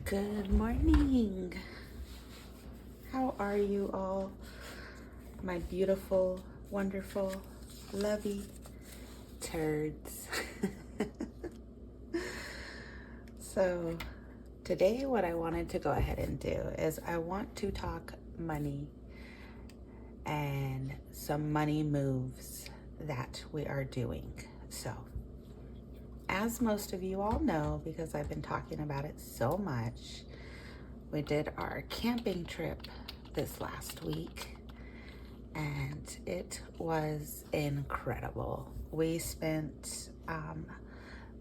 Good morning. How are you all, my beautiful, wonderful, lovey turds? So today what I wanted to go ahead and do is I want to talk money and some money moves that we are doing. So as most of you all know, because I've been talking about it so much, we did our camping trip this last week and it was incredible. We spent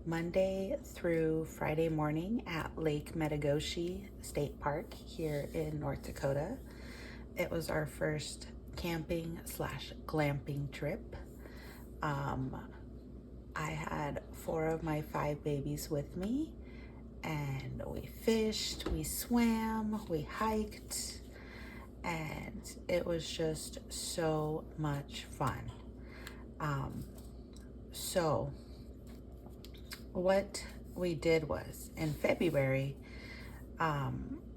Monday through Friday morning at Lake Metagoshi State Park here in North Dakota. It was our first camping / glamping trip. I had 4 of my 5 babies with me, and we fished, we swam, we hiked, and it was just so much fun. So what we did was in February,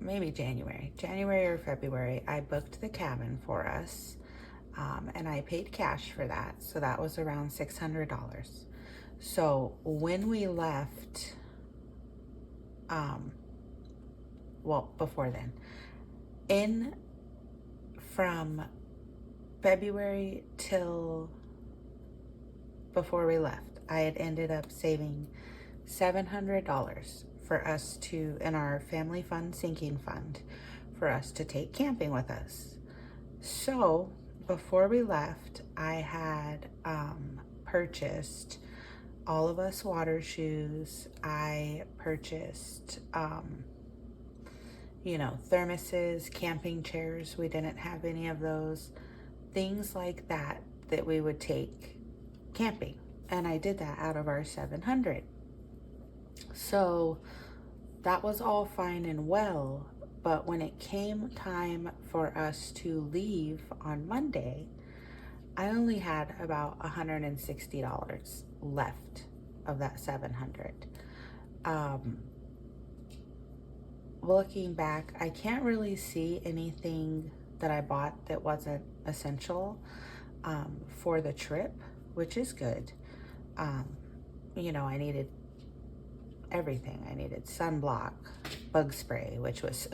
maybe January or February, I booked the cabin for us, and I paid cash for that. So that was around $600. So when we left, well, before then, from February till before we left, I had ended up saving $700 for us to, in our family fund sinking fund, for us to take camping with us. So before we left, I had purchased all of us water shoes. I purchased, thermoses, camping chairs. We didn't have any of those. Things like that we would take camping. And I did that out of our 700. So that was all fine and well. But when it came time for us to leave on Monday, I only had about $160 left of that 700. Looking back, I can't really see anything that I bought that wasn't essential for the trip, which is good. I needed everything. I needed sunblock, bug spray, which was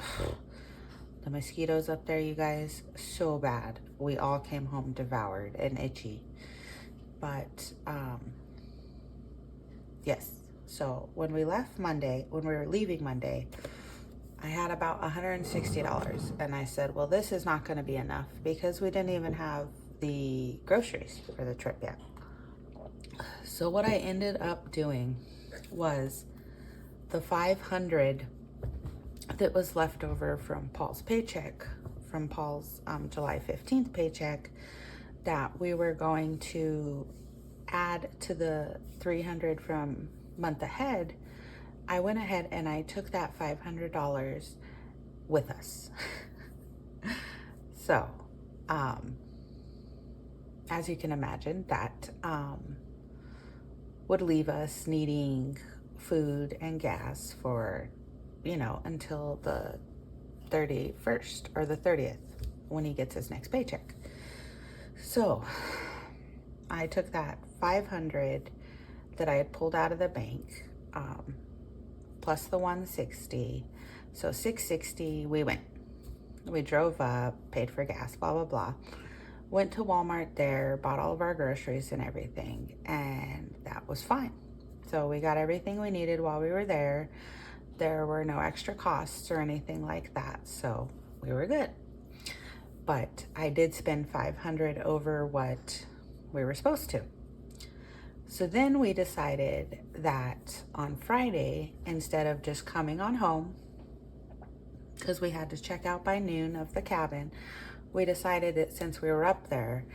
the mosquitoes up there, you guys, so bad. We all came home devoured and itchy. But yes, so when we were leaving Monday, I had about $160, and I said, well, this is not going to be enough because we didn't even have the groceries for the trip yet. So what I ended up doing was the $500 that was left over from Paul's paycheck, from Paul's July 15th paycheck, that we were going to add to the $300 from month ahead. I went ahead and I took that $500 with us. So, as you can imagine, that would leave us needing food and gas for, until the 31st or the 30th when he gets his next paycheck. So I took that $500 that I had pulled out of the bank, plus the $160. So $660, we drove up, paid for gas, blah, blah, blah. Went to Walmart there, bought all of our groceries and everything, and that was fine. So we got everything we needed while we were there. There were no extra costs or anything like that, so we were good. But I did spend $500 over what we were supposed to. So then we decided that on Friday, instead of just coming on home, because we had to check out by noon of the cabin, we decided that since we were up there,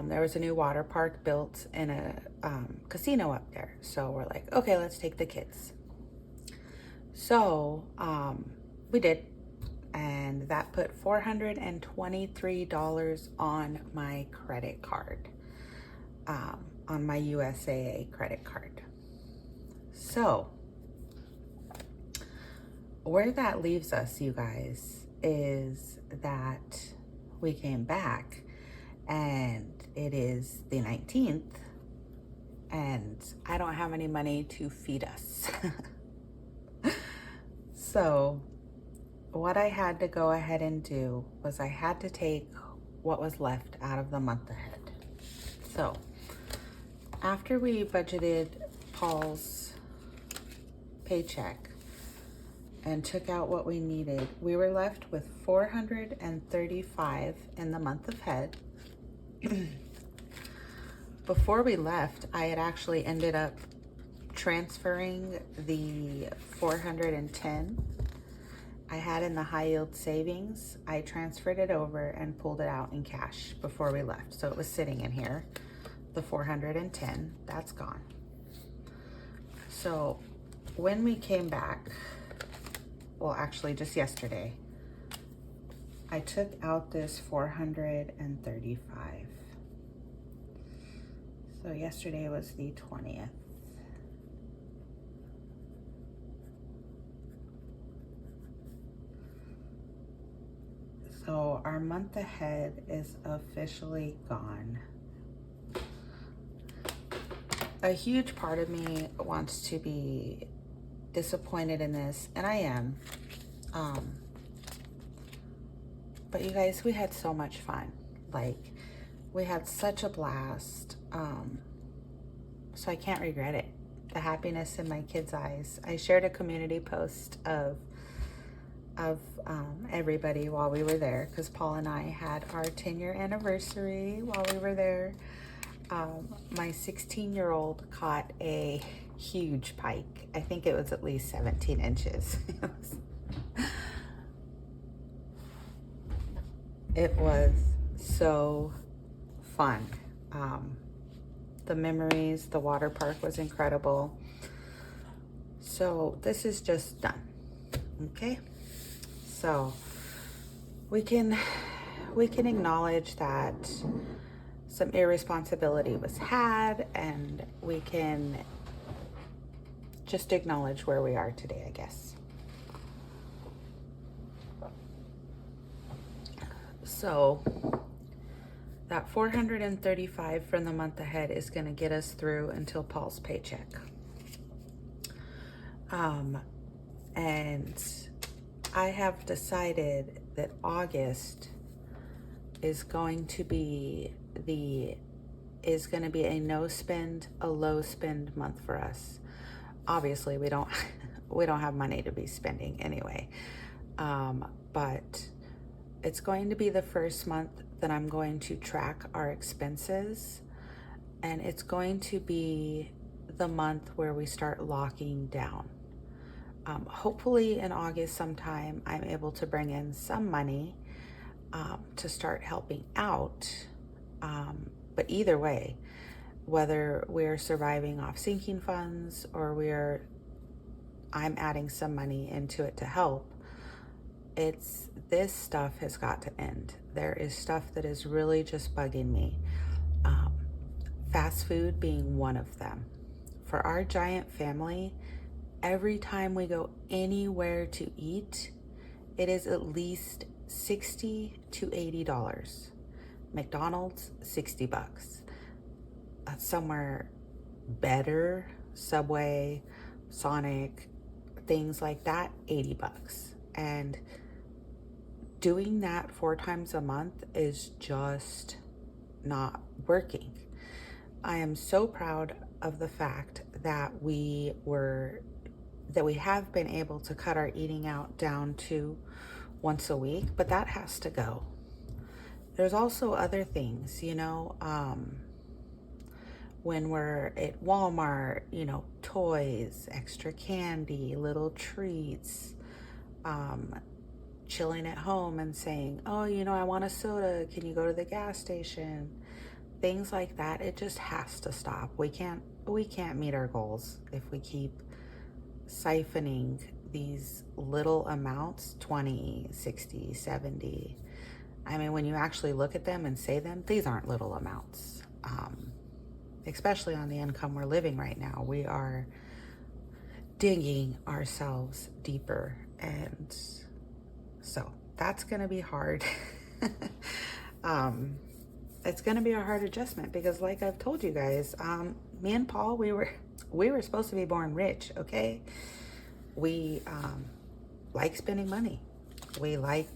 there was a new water park built in a casino up there. So we're like, okay, let's take the kids. So we did, and that put $423 on my credit card, on my USAA credit card. So where that leaves us, you guys, is that we came back and it is the 19th and I don't have any money to feed us. So what I had to go ahead and do was I had to take what was left out of the month ahead. So after we budgeted Paul's paycheck and took out what we needed, we were left with $435 in the month ahead. Before we left, I had actually ended up transferring the 410 I had in the high yield savings. I transferred it over and pulled it out in cash before we left. So it was sitting in here, the 410, that's gone. So when we came back, well, actually just yesterday, I took out this 435. So yesterday was the 20th. So our month ahead is officially gone. A huge part of me wants to be disappointed in this, and I am. But you guys, we had so much fun. Like, we had such a blast. So I can't regret it. The happiness in my kids' eyes. I shared a community post of everybody while we were there, because Paul and I had our 10-year anniversary while we were there. My 16-year-old caught a huge pike. I think it was at least 17 inches. It was so fun. The memories, the water park was incredible. So this is just done, okay? So we can acknowledge that some irresponsibility was had, and we can just acknowledge where we are today, I guess. So that 435 from the month ahead is going to get us through until Paul's paycheck. And I have decided that August is going to be a no spend, a low spend month for us. Obviously, we don't have money to be spending anyway. But it's going to be the first month that I'm going to track our expenses, and it's going to be the month where we start locking down. Hopefully in August sometime, I'm able to bring in some money to start helping out. But either way, whether we're surviving off sinking funds or I'm adding some money into it to help, this stuff has got to end. There is stuff that is really just bugging me. Fast food being one of them. For our giant family, every time we go anywhere to eat, it is at least $60 to $80. McDonald's, $60. Somewhere better, Subway, Sonic, things like that, $80. And doing that 4 times a month is just not working. I am so proud of the fact that we have been able to cut our eating out down to once a week, but that has to go. There's also other things, when we're at Walmart, toys, extra candy, little treats, chilling at home and saying, oh, I want a soda, can you go to the gas station? Things like that. It just has to stop. We can't meet our goals if we keep siphoning these little amounts, 20, 60, 70. I mean, when you actually look at them and say them, these aren't little amounts. Especially on the income we're living right now. We are digging ourselves deeper And so that's going to be hard. It's going to be a hard adjustment because, like I've told you guys, me and Paul, we were supposed to be born rich. Okay. We, like spending money. We like,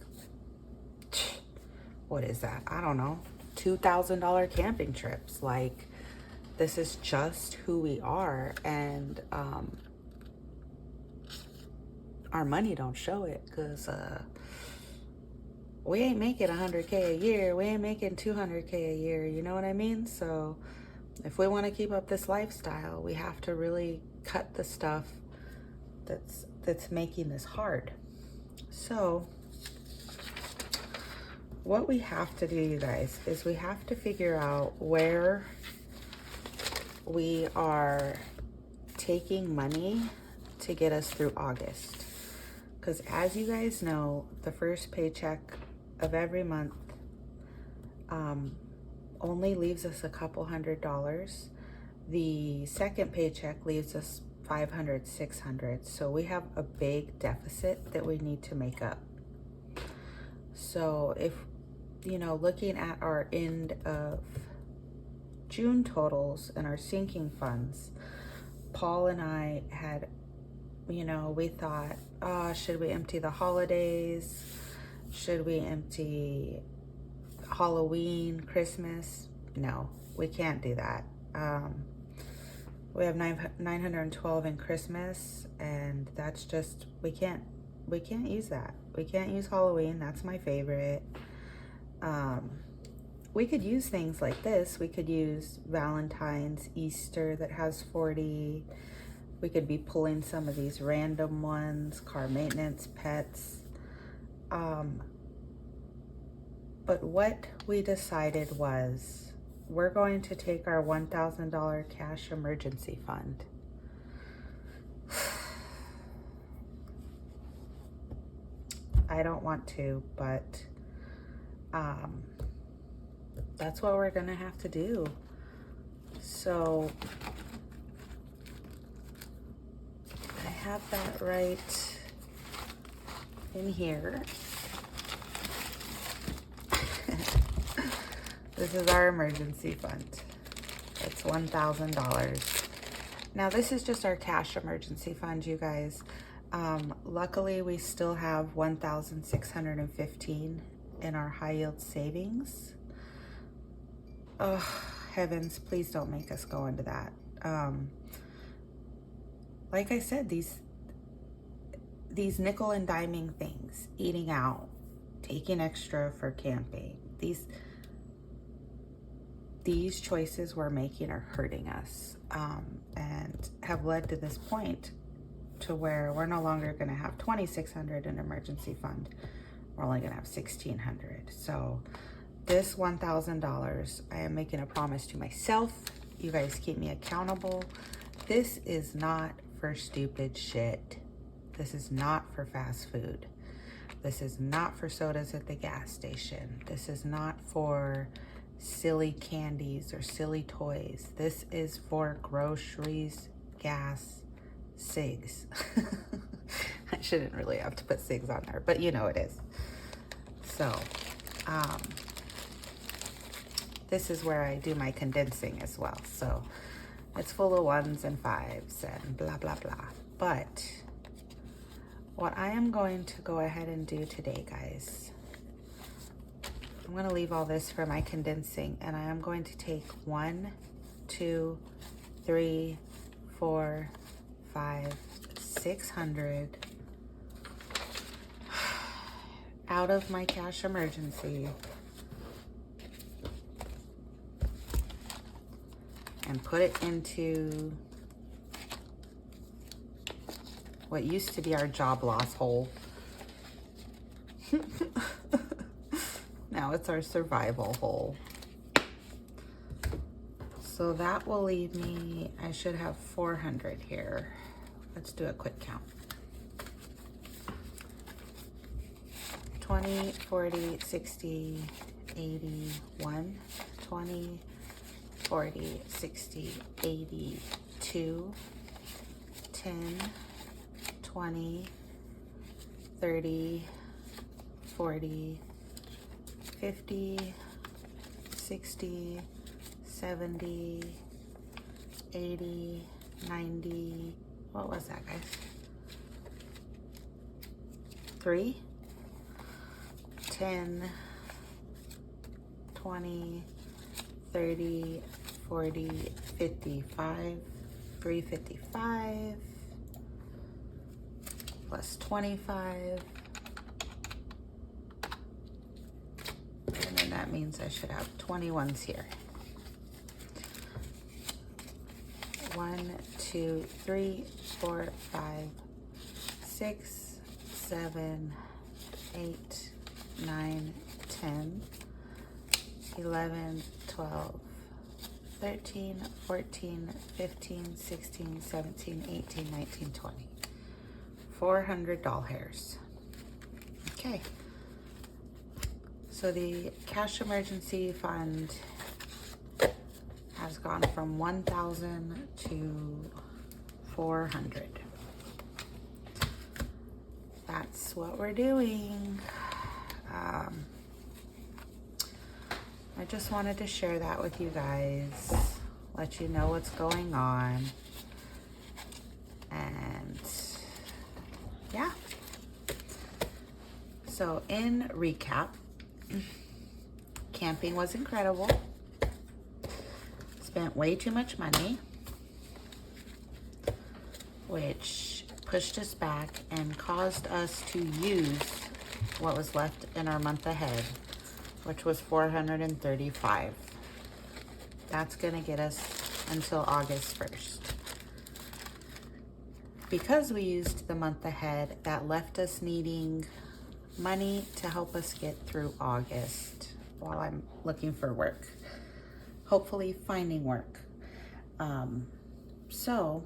what is that? I don't know. $2,000 camping trips. Like, this is just who we are. And, our money don't show it because, we ain't making 100K a year. We ain't making 200K a year. You know what I mean? So if we want to keep up this lifestyle, we have to really cut the stuff that's making this hard. So what we have to do, you guys, is we have to figure out where we are taking money to get us through August. Because as you guys know, the first paycheck of every month only leaves us a couple $100s. The second paycheck leaves us $500, $600. So we have a big deficit that we need to make up. So if, you know, looking at our end of June totals and our sinking funds, Paul and I had, you know, we thought, should we empty the holidays? Should we empty Halloween, Christmas? No, we can't do that. We have 912 in Christmas, and that's just, we can't use that. We can't use Halloween. That's my favorite. We could use things like this. We could use Valentine's, Easter that has 40. We could be pulling some of these random ones, car maintenance, pets. But what we decided was we're going to take our $1,000 cash emergency fund. I don't want to, but that's what we're gonna have to do. So I have that right in here. This is our emergency fund. It's $1,000. Now this is just our cash emergency fund, you guys. Luckily we still have 1,615 in our high yield savings. Oh, heavens, please don't make us go into that. Like I said, these nickel and diming things, eating out, taking extra for camping, these choices we're making are hurting us, and have led to this point to where we're no longer going to have 2,600 in emergency fund. We're only going to have 1,600. So this $1,000, I am making a promise to myself. You guys keep me accountable. This is not for stupid shit. This is not for fast food. This is not for sodas at the gas station. This is not for silly candies or silly toys. This is for groceries, gas, cigs. I shouldn't really have to put cigs on there, but you know it is. So, this is where I do my condensing as well. So it's full of 1s and 5s and blah, blah, blah. But what I am going to go ahead and do today, guys, I'm going to leave all this for my condensing, and I am going to take 1, 2, 3, 4, 5, 600 out of my cash emergency and put it into what used to be our job loss hole. Now it's our survival hole. So that will leave me, I should have 400 here. Let's do a quick count. 20, 40, 60, 80, 1, 20, 40, 60, 80, 2, 10, 20, 30, 40, 50, 60, 70, 80, 90, what was that, guys? 3, 10, 20, 30, 40, 55, 355, plus 25, and then that means I should have 21s here. 1, 2, 3, 4, 5, 6, 7, 8, 9, 10, 11, 12, 13, 14, 15, 16, 17, 18, 19, 20. 400 doll hairs. Okay. So the cash emergency fund has gone from 1,000 to 400. That's what we're doing. I just wanted to share that with you guys, let you know what's going on, and yeah. So in recap, camping was incredible. Spent way too much money, which pushed us back and caused us to use what was left in our month ahead, which was 435. That's gonna get us until August 1st. Because we used the month ahead, that left us needing money to help us get through August while I'm looking for work, hopefully finding work. So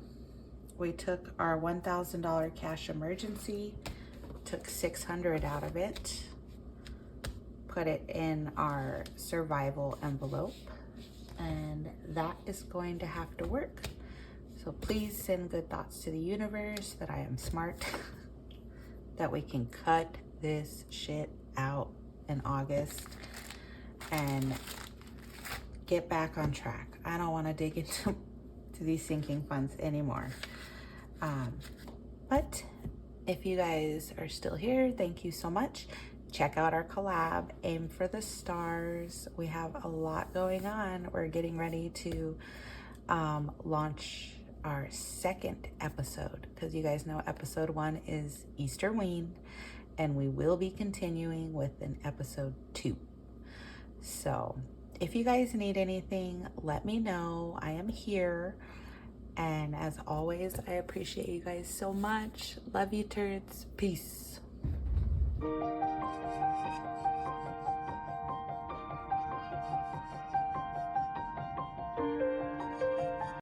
we took our $1,000 cash emergency, took 600 out of it, put it in our survival envelope, and that is going to have to work. So please send good thoughts to the universe that I am smart, that we can cut this shit out in August and get back on track. I don't want to dig into these sinking funds anymore. But if you guys are still here, thank you so much. Check out our collab, Aim for the Stars. We have a lot going on. We're getting ready to launch our second episode, because you guys know episode 1 is Easter Ween, and we will be continuing with an episode 2. So if you guys need anything, let me know. I am here. And as always, I appreciate you guys so much. Love you, turds. Peace.